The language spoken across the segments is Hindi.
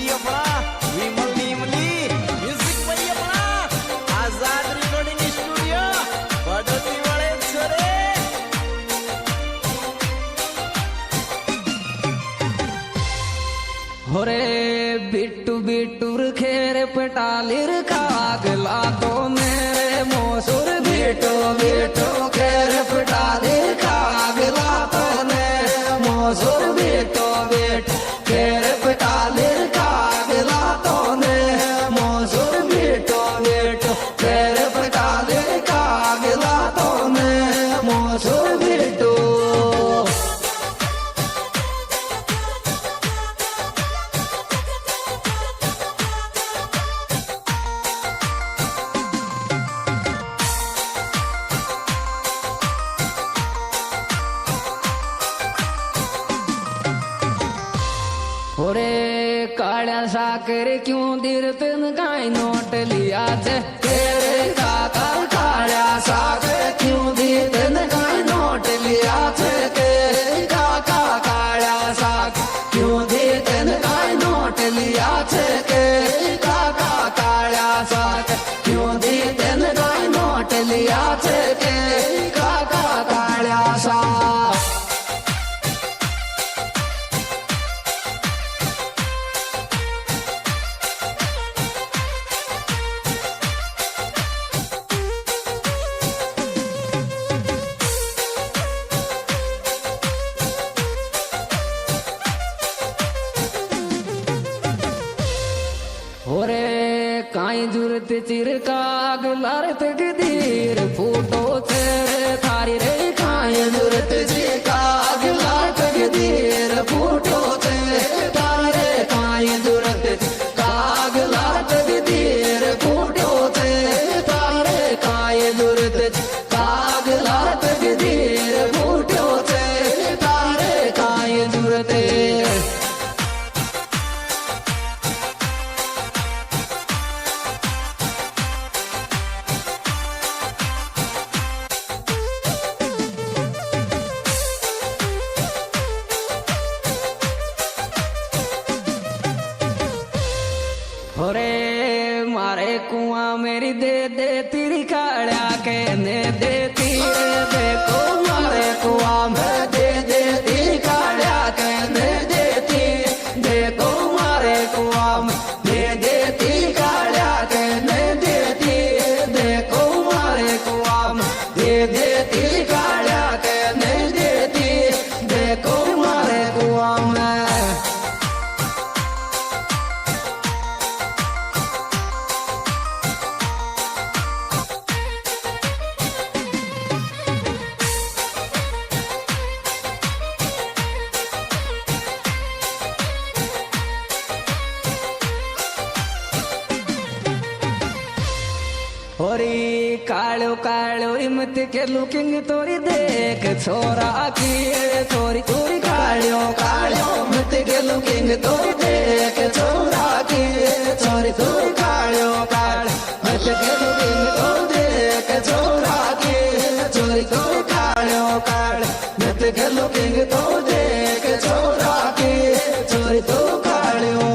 भाई अपना विमल नीमली, म्यूजिक भाई अपना आजाद रिकॉर्डिंग स्टूडियो बड़ोती वाले छोरे। होरे बिट्टू बिट्टू खेर पटालिर कागला तो मेरे मोसुर बिट्टू बिट्टू खेर पटालिर कागला तो मेरे मोसुर बिट्टू बिट्टू खेर पटालिर कागला तो मेरे मोसुर बिट्टू बिट्टू खेर पटालिर कागला तो मेरे मोसुर बिट्टू। होरे काड़ा साकर क्यों दिर तिन काई नोट लिया थे तेरे काका काड़ा साकर क्यों दिर तिन काई नोट लिया थे तेरे काका काड़ा साकर क्यों दिर तिन काई नोट लिया थे तेरे काका काड़ा साकर क्यों दिर तिन काई नोट लिया थे तेरे काका काड़ा साकर। होरे काई जरूरत चिरकाग लारत गदीर फूटो तेरे थारी रे काई जरूरत चिरकाग लारत गदीर फूटो तेरे थारे काई जरूरत काग लारत गदीर फूटो तेरे थारे काई जरूरत काग लारत गदीर फूटो तेरे थारे काई जरूरत। होरे मारे कुआं मेरी दे दे तेरी काड़ा के ने दे तीरे देखो मारे कुआं में दे दे तेरी काड़ा के ने दे तीरे देखो मारे कुआं में दे दे तेरी काड़ा के ने दे तीरे देखो मारे कुआं में दे दे तेरी काड़ा के ने दे तीरे देखो मारे कुआं में। होरी कालो कालो इमत के लुकिंग तोरी देख छोरा की तोरी तोरी कालो कालो इमत के लुकिंग तोरी देख छोरा की तोरी तोरी कालो कालो इमत के लुकिंग तोरी देख छोरा की तोरी तोरी कालो कालो इमत के लुकिंग तोरी देख छोरा की तोरी तो कालो।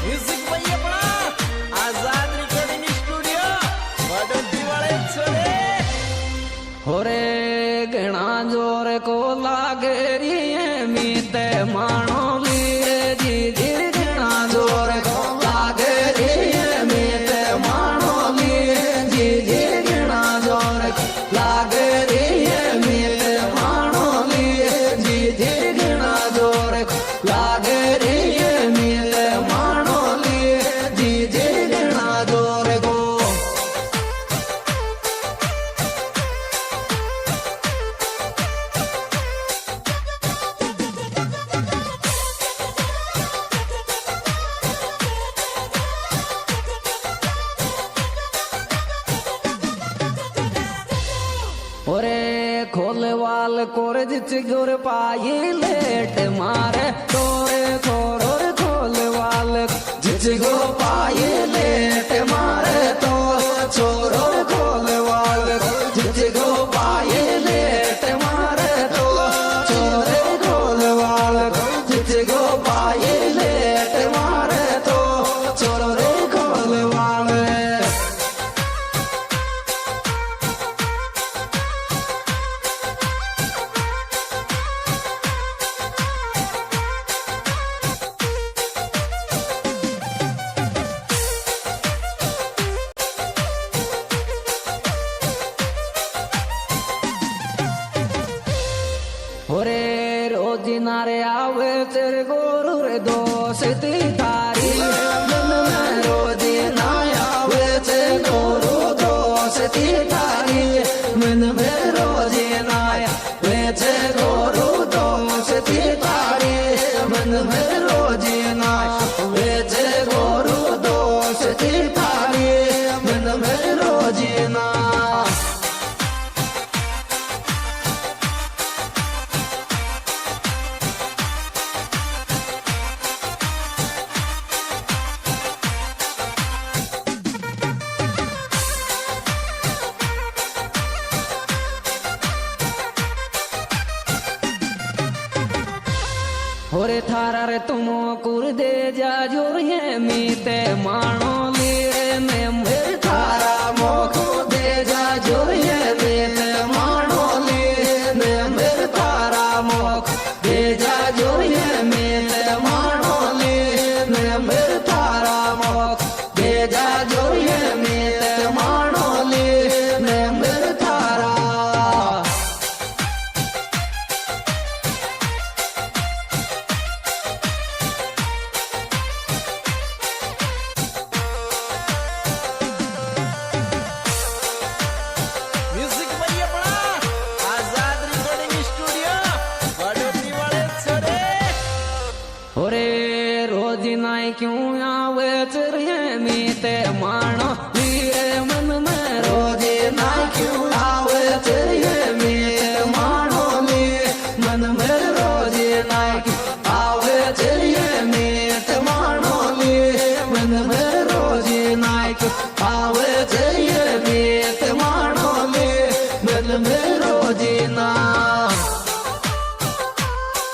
म्यूजिक भाई अपना आजाद रिकॉर्डिंग स्टूडियो बड़ोती वाले छोरे। होरे गणा जोर को लागे री मीते मानो लीरे जी जी गणा जोर को लागे री मीते मानो लीरे जी जी गणा जोर को लागे री मीते मानो लीरे जी जी गणा जोर को लागे री मीते मानो लीरे जी जी गणा जोर को। कोरे जिच गुर पाई लेट मारे तोरे खोरोर खोल वाल जिच गुर पाई लेट मारे तो छोरोर खोल वाल जिच गुर पाई लेट मारे तो छोरे खोल वाल जिच गुर पाई लेट मारे तो छोरे खोल वाल होरे रोजी नारे आवे तेरे गोरु रे दोस्ती थारी मन में रोजी ना आवे तेरे गोरु दोस्ती थारी मन में रोजी ना आवे तेरे गोरु दोस्ती थारी मन में रोजी ना आवे तेरे गोरु दोस्ती थारी मन में रोजी ना होरे थारा रे तुमो कुर दे जा जोर ये मीते मानो लीरे में मेरे थारा मोको दे जा जोर ये मीते मानो लीरे में मेरे थारा मोको दे जा जोर ये मीते मानो लीरे में मेरे थारा मोको दे जा जोर ये मीते मानो लीरे में मेरे थारा म्युझिक भाई अपना आजाद रेकॉर्डिंग स्टुडिओ बडोती वाले छोरे होरे रोजी नाई क्यों आवे चरिये मीते मानो वीरे मन में रोजी नाई क्यों आवे चरिये मीते मानो लीरे मन में रोजी नाई क्यों आवे चरिये मीते मानो लीरे मन में